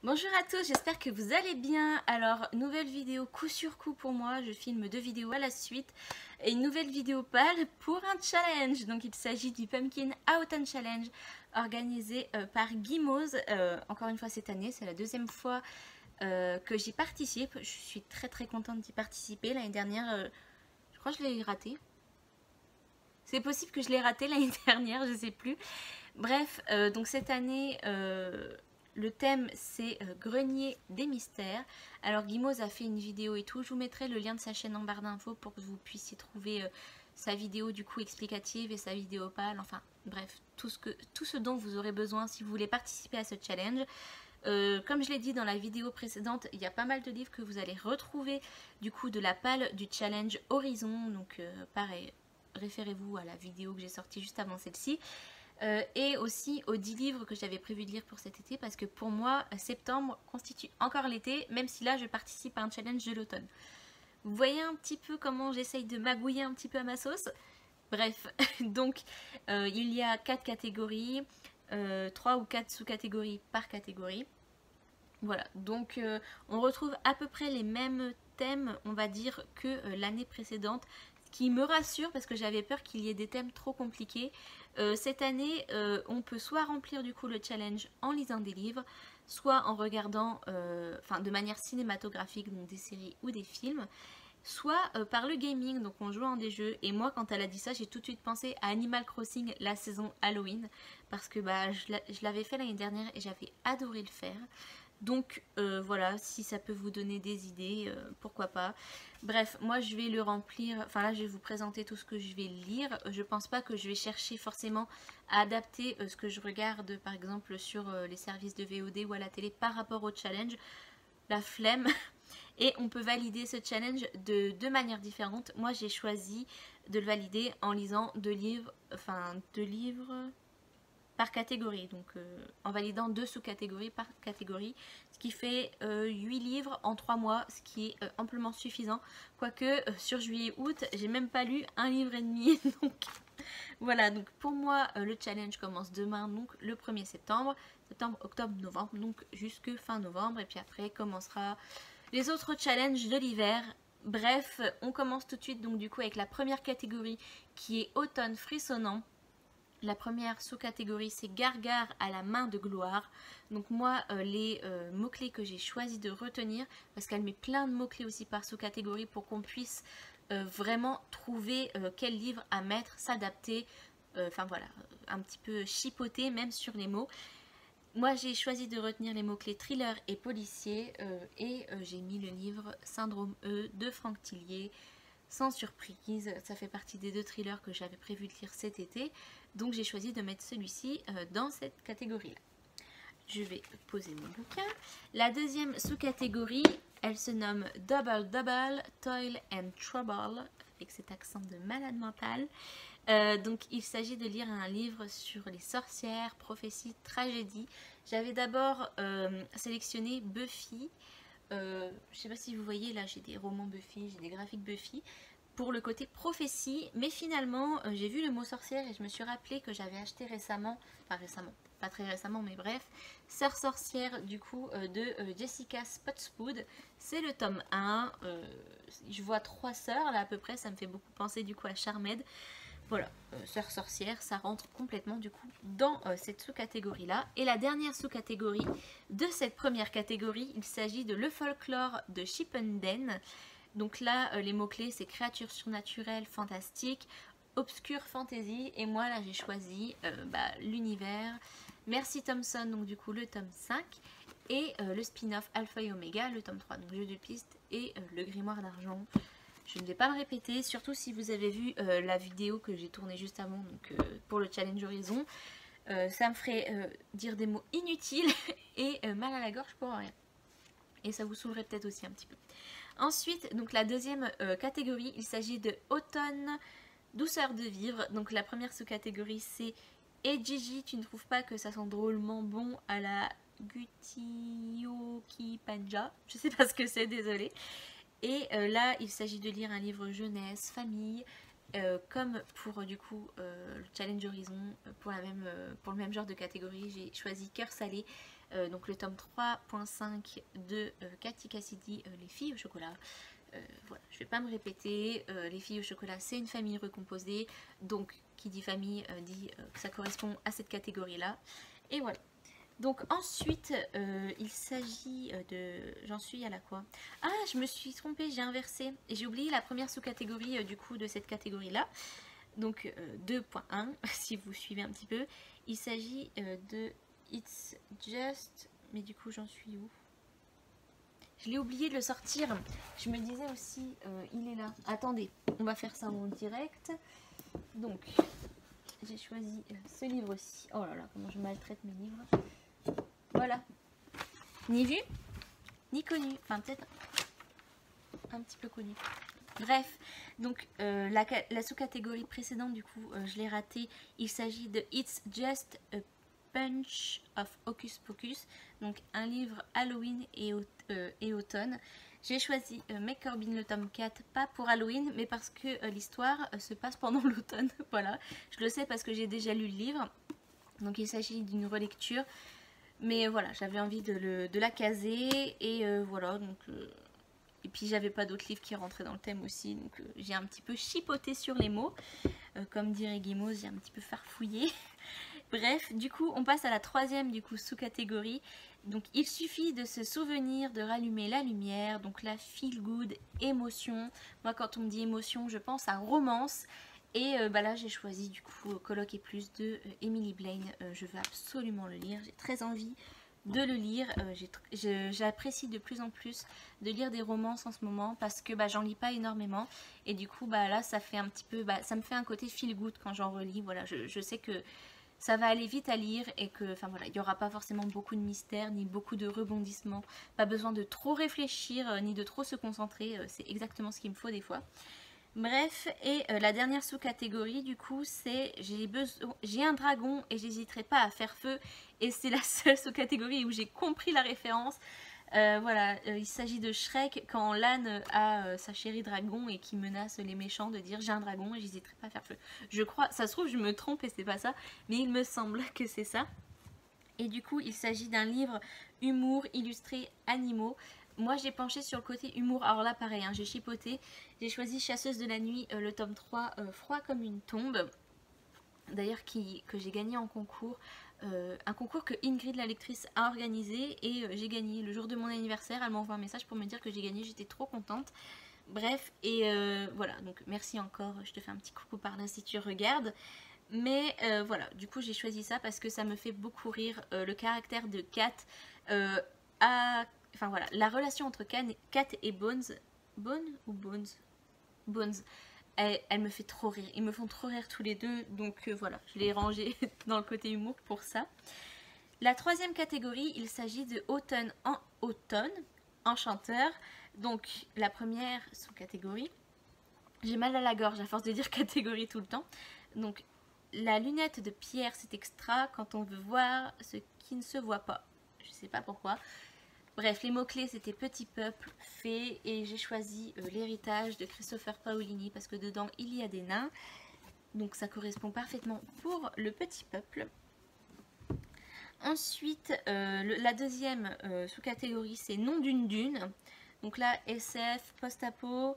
Bonjour à tous, j'espère que vous allez bien. Alors, nouvelle vidéo coup sur coup pour moi, je filme 2 vidéos à la suite et une nouvelle vidéo pâle pour un challenge. Donc il s'agit du Pumpkin Autumn Challenge organisé par Gimoz. Encore une fois cette année, c'est la deuxième fois que j'y participe. Je suis très contente d'y participer. L'année dernière, je crois que je l'ai raté. C'est possible que je l'ai raté l'année dernière, je sais plus. Bref, donc cette année, le thème c'est Grenier des mystères. Alors Gimoz a fait une vidéo et tout. Je vous mettrai le lien de sa chaîne en barre d'infos pour que vous puissiez trouver sa vidéo du coup explicative et sa vidéo pâle. Enfin bref, tout ce dont vous aurez besoin si vous voulez participer à ce challenge. Comme je l'ai dit dans la vidéo précédente, il y a pas mal de livres que vous allez retrouver du coup de la pâle du challenge Horizon. Donc pareil, référez-vous à la vidéo que j'ai sortie juste avant celle-ci. Et aussi aux 10 livres que j'avais prévu de lire pour cet été, parce que pour moi, septembre constitue encore l'été, même si là je participe à un challenge de l'automne. Vous voyez un petit peu comment j'essaye de magouiller un petit peu à ma sauce. Bref, donc il y a 4 catégories, 3 ou 4 sous-catégories par catégorie. Voilà, donc on retrouve à peu près les mêmes thèmes, on va dire, que l'année précédente, ce qui me rassure parce que j'avais peur qu'il y ait des thèmes trop compliqués. Cette année, on peut soit remplir du coup le challenge en lisant des livres, soit en regardant, de manière cinématographique, donc des séries ou des films, soit par le gaming, donc en jouant à des jeux. Et moi, quand elle a dit ça, j'ai tout de suite pensé à Animal Crossing, la saison Halloween, parce que je l'avais fait l'année dernière et j'avais adoré le faire. Donc voilà, si ça peut vous donner des idées, pourquoi pas. Bref, moi je vais le remplir, enfin là je vais vous présenter tout ce que je vais lire. Je pense pas que je vais chercher forcément à adapter ce que je regarde par exemple sur les services de VOD ou à la télé par rapport au challenge. La flemme. Et on peut valider ce challenge de deux manières différentes. Moi j'ai choisi de le valider en lisant 2 livres, par catégorie, donc en validant 2 sous-catégories par catégorie, ce qui fait 8 livres en 3 mois, ce qui est amplement suffisant, quoique sur juillet-août, j'ai même pas lu un livre et demi, donc voilà, donc pour moi, le challenge commence demain, donc le 1er septembre, octobre, novembre, donc jusque fin novembre, et puis après commencera les autres challenges de l'hiver. Bref, on commence tout de suite donc du coup avec la première catégorie qui est automne frissonnant. La première sous-catégorie, c'est Gargare à la main de gloire. Donc moi, les mots-clés que j'ai choisi de retenir, parce qu'elle met plein de mots-clés aussi par sous-catégorie pour qu'on puisse vraiment trouver quel livre à mettre, s'adapter, enfin voilà, un petit peu chipoter même sur les mots. Moi, j'ai choisi de retenir les mots-clés thriller et policier et j'ai mis le livre Syndrome E de Franck Tillier. Sans surprise, ça fait partie des 2 thrillers que j'avais prévu de lire cet été. Donc j'ai choisi de mettre celui-ci dans cette catégorie-là. Je vais poser mon bouquin. La deuxième sous-catégorie, elle se nomme Double Double, Toil and Trouble, avec cet accent de malade mental. Donc il s'agit de lire un livre sur les sorcières, prophéties, tragédies. J'avais d'abord sélectionné Buffy. Je ne sais pas si vous voyez, là j'ai des romans Buffy, j'ai des graphiques Buffy pour le côté prophétie, mais finalement j'ai vu le mot sorcière et je me suis rappelé que j'avais acheté récemment, pas très récemment mais bref, Sœur sorcière du coup de Jessica Spotswood. C'est le tome 1, je vois 3 sœurs là à peu près, ça me fait beaucoup penser du coup à Charmed. Voilà, Sœur sorcière, ça rentre complètement du coup dans cette sous-catégorie là. Et la dernière sous-catégorie de cette première catégorie, il s'agit de Le folklore de Chippenden. Donc là, les mots-clés, c'est créatures surnaturelles, fantastiques, obscure fantasy. Et moi, là, j'ai choisi l'univers. Merci Thompson, donc du coup, le tome 5. Et le spin-off Alpha et Omega, le tome 3, donc jeu de piste, et le grimoire d'argent. Je ne vais pas me répéter, surtout si vous avez vu la vidéo que j'ai tournée juste avant donc, pour le challenge Horizon. Ça me ferait dire des mots inutiles et mal à la gorge pour rien. Et ça vous saoulerait peut-être aussi un petit peu. Ensuite, donc la deuxième catégorie, il s'agit de automne, douceur de vivre. Donc la première sous-catégorie c'est Et Gigi, tu ne trouves pas que ça sent drôlement bon à la Gutioki Panja? Je sais pas ce que c'est, désolée. Et là, il s'agit de lire un livre jeunesse, famille, comme pour du coup le challenge Horizon, pour le même genre de catégorie, j'ai choisi Cœur salé donc le tome 3.5 de Cathy Cassidy, Les filles au chocolat. Voilà, je ne vais pas me répéter, les filles au chocolat c'est une famille recomposée, donc qui dit famille dit que ça correspond à cette catégorie là, et voilà. Donc ensuite il s'agit de... J'en suis à la quoi? Ah, je me suis trompée, j'ai inversé et j'ai oublié la première sous-catégorie du coup de cette catégorie là. Donc 2.1 si vous suivez un petit peu. Il s'agit de It's Just... Mais du coup j'en suis où? Je l'ai oublié de le sortir. Je me disais aussi, il est là. Attendez, on va faire ça en direct. Donc, j'ai choisi ce livre-ci. Oh là là, comment je maltraite mes livres. Voilà. Ni vu, ni connu. Enfin, peut-être un petit peu connu. Bref, donc la sous-catégorie précédente, du coup, je l'ai ratée. Il s'agit de It's Just a Bunch of Hocus Pocus. Donc, un livre Halloween et automne. J'ai choisi Meg Corbin le tome 4, pas pour Halloween, mais parce que l'histoire se passe pendant l'automne. Voilà, je le sais parce que j'ai déjà lu le livre. Donc, il s'agit d'une relecture. Mais voilà, j'avais envie de la caser. Et voilà, donc... Et puis j'avais pas d'autres livres qui rentraient dans le thème aussi, donc j'ai un petit peu chipoté sur les mots. Comme dirait Guimauve, j'ai un petit peu farfouillé. Bref, du coup on passe à la troisième du coup sous-catégorie. Donc il suffit de se souvenir de rallumer la lumière, donc la feel good émotion. Moi quand on me dit émotion, je pense à romance. Et là j'ai choisi du coup Coloc et plus de Emily Blaine. Je veux absolument le lire, j'ai très envie de le lire. J'apprécie de plus en plus de lire des romances en ce moment parce que j'en lis pas énormément et du coup là ça fait un petit peu ça me fait un côté feel good quand j'en relis. Voilà, je sais que ça va aller vite à lire et que enfin voilà, il n'y aura pas forcément beaucoup de mystères ni beaucoup de rebondissements, pas besoin de trop réfléchir ni de trop se concentrer, c'est exactement ce qu'il me faut des fois. Bref, et la dernière sous-catégorie du coup c'est j'ai un dragon et j'hésiterai pas à faire feu, et c'est la seule sous-catégorie où j'ai compris la référence. Voilà, il s'agit de Shrek quand l'âne a sa chérie dragon et qui menace les méchants de dire j'ai un dragon et j'hésiterai pas à faire feu. Je crois, ça se trouve je me trompe et c'est pas ça, mais il me semble que c'est ça. Et du coup il s'agit d'un livre humour illustré animaux. Moi j'ai penché sur le côté humour, alors là pareil, j'ai chipoté, j'ai choisi Chasseuse de la nuit, le tome 3, froid comme une tombe, d'ailleurs que j'ai gagné en concours, un concours que Ingrid la lectrice a organisé et j'ai gagné le jour de mon anniversaire. Elle m'a envoyé un message pour me dire que j'ai gagné, j'étais trop contente. Bref, et voilà, donc merci encore, je te fais un petit coucou par là si tu regardes. Mais voilà, du coup j'ai choisi ça parce que ça me fait beaucoup rire, le caractère de Kat, enfin voilà, la relation entre Kat et Bones, Bones, elle me fait trop rire, ils me font trop rire tous les deux, donc voilà, je l'ai rangé dans le côté humour pour ça. La troisième catégorie, il s'agit de automne, enchanteur. Donc la première sous-catégorie, j'ai mal à la gorge à force de dire catégorie tout le temps. Donc la lunette de Pierre, c'est extra quand on veut voir ce qui ne se voit pas. Je sais pas pourquoi. Bref, les mots-clés c'était Petit Peuple, Fée, et j'ai choisi L'héritage de Christopher Paolini parce que dedans il y a des nains. Donc ça correspond parfaitement pour le Petit Peuple. Ensuite, la deuxième sous-catégorie c'est Nom d'une dune. Donc là, SF, post-apo.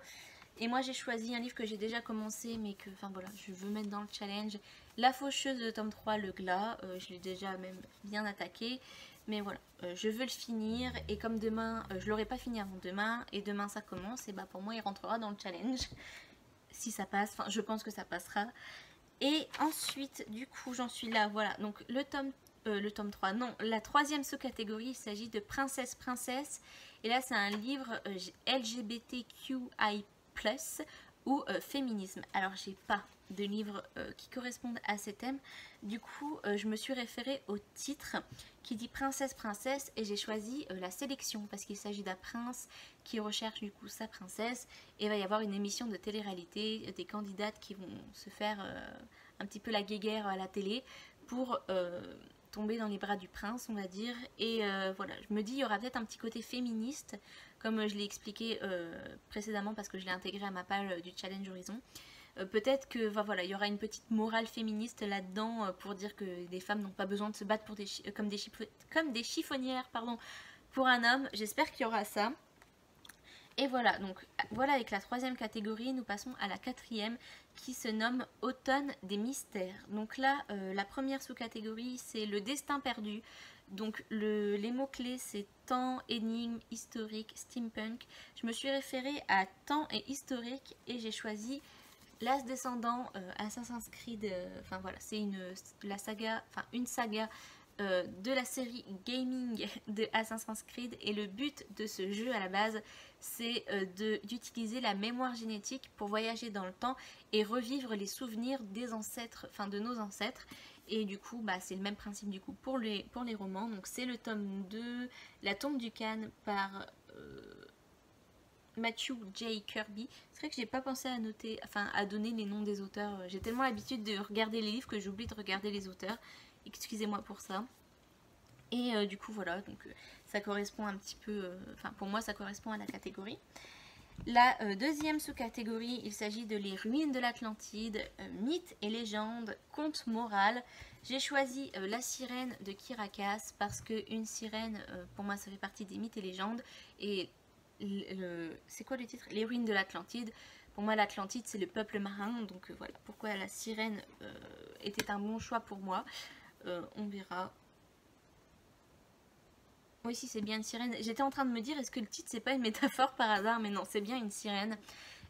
Et moi j'ai choisi un livre que j'ai déjà commencé mais que, enfin voilà, je veux mettre dans le challenge. La Faucheuse de tome 3, Le Glas. Je l'ai déjà même bien attaqué. Mais voilà, je veux le finir. Et comme demain, je l'aurai pas fini avant demain. Et demain ça commence. Et pour moi il rentrera dans le challenge. Si ça passe, enfin je pense que ça passera. Et ensuite, du coup j'en suis là, voilà. Donc le tome 3, non, la troisième sous-catégorie, il s'agit de Princesse. Et là c'est un livre LGBTQI+, ou féminisme. Alors j'ai pas de livres qui correspondent à ces thèmes. Du coup je me suis référée au titre qui dit Princesse et j'ai choisi la sélection parce qu'il s'agit d'un prince qui recherche du coup sa princesse, et il va y avoir une émission de télé-réalité, des candidates qui vont se faire un petit peu la guéguerre à la télé pour tomber dans les bras du prince, on va dire. Et voilà, je me dis il y aura peut-être un petit côté féministe comme je l'ai expliqué précédemment parce que je l'ai intégré à ma page du challenge Horizon. Peut-être que voilà, il y aura une petite morale féministe là-dedans pour dire que les femmes n'ont pas besoin de se battre pour comme des chiffonnières pardon, pour un homme. J'espère qu'il y aura ça. Et voilà, donc voilà avec la troisième catégorie, nous passons à la quatrième qui se nomme Automne des mystères. Donc là, la première sous-catégorie, c'est le destin perdu. Donc les mots-clés, c'est temps, énigme, historique, steampunk. Je me suis référée à temps et historique et j'ai choisi l'As Descendant, Assassin's Creed. Enfin voilà, c'est une saga de la série gaming de Assassin's Creed, et le but de ce jeu à la base c'est d'utiliser la mémoire génétique pour voyager dans le temps et revivre les souvenirs des ancêtres, enfin de nos ancêtres. Et du coup bah, c'est le même principe du coup pour les romans. Donc c'est le tome 2, La tombe du Khan par Matthew J. Kirby. C'est vrai que j'ai pas pensé à noter, enfin à donner les noms des auteurs. J'ai tellement l'habitude de regarder les livres que j'oublie de regarder les auteurs. Excusez-moi pour ça. Et du coup voilà, donc ça correspond un petit peu, enfin pour moi ça correspond à la catégorie. La deuxième sous-catégorie, il s'agit de Les ruines de l'Atlantide, mythes et légendes, contes morales. J'ai choisi La sirène de Kirakas parce qu'une sirène, pour moi ça fait partie des mythes et légendes. Et c'est quoi le titre? Les ruines de l'Atlantide. Pour moi l'Atlantide c'est le peuple marin, donc voilà pourquoi la sirène était un bon choix pour moi. On verra. Oui, si c'est bien une sirène. J'étais en train de me dire, est-ce que le titre c'est pas une métaphore par hasard? Mais non, c'est bien une sirène.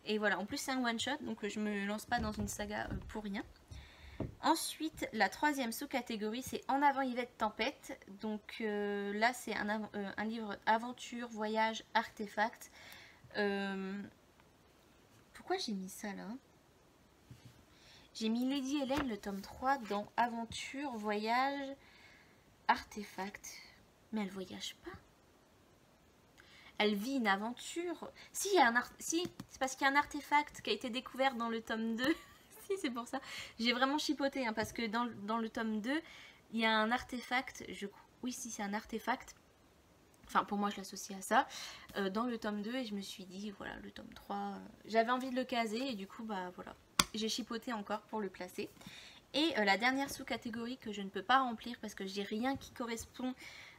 Et voilà, en plus c'est un one shot, donc je me lance pas dans une saga pour rien. Ensuite, la troisième sous-catégorie, c'est En avant Yvette Tempête. Donc là, c'est un livre aventure, voyage, artefact. Pourquoi j'ai mis ça là? J'ai mis Lady Hélène, le tome 3, dans aventure, voyage, artefact. Mais elle voyage pas. Elle vit une aventure. Si, c'est parce qu'il y a un artefact qui a été découvert dans le tome 2. Si, c'est pour ça. J'ai vraiment chipoté, hein, parce que dans le tome 2, il y a un artefact. Oui, si, c'est un artefact. Enfin, pour moi, je l'associe à ça. Dans le tome 2, et je me suis dit, voilà, le tome 3, j'avais envie de le caser, et du coup, bah voilà. J'ai chipoté encore pour le placer. Et la dernière sous-catégorie que je ne peux pas remplir parce que j'ai rien qui correspond...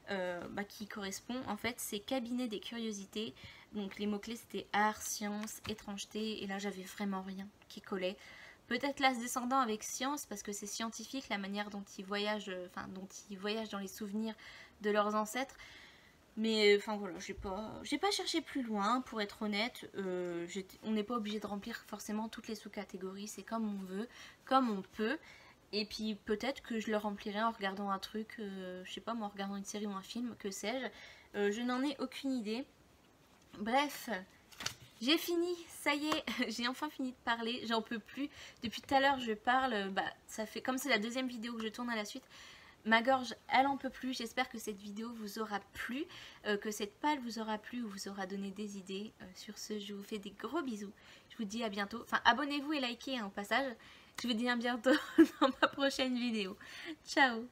en fait, c'est cabinet des curiosités. Donc les mots-clés c'était art, science, étrangeté, et là j'avais vraiment rien qui collait. Peut-être l'As Descendant avec science parce que c'est scientifique la manière dont ils voyagent, dans les souvenirs de leurs ancêtres. Mais enfin voilà, j'ai pas cherché plus loin pour être honnête. On n'est pas obligé de remplir forcément toutes les sous-catégories, c'est comme on veut, comme on peut. Et puis peut-être que je le remplirai en regardant un truc, je sais pas moi, en regardant une série ou un film, que sais-je. Je n'en ai aucune idée. Bref, j'ai fini, ça y est, j'ai enfin fini de parler, j'en peux plus. Depuis tout à l'heure je parle, ça fait comme c'est la deuxième vidéo que je tourne à la suite. Ma gorge, elle en peut plus. J'espère que cette vidéo vous aura plu, que cette palle vous aura plu ou vous aura donné des idées. Sur ce, je vous fais des gros bisous. Je vous dis à bientôt. Enfin, abonnez-vous et likez hein, au passage. Je vous dis à bientôt dans ma prochaine vidéo. Ciao!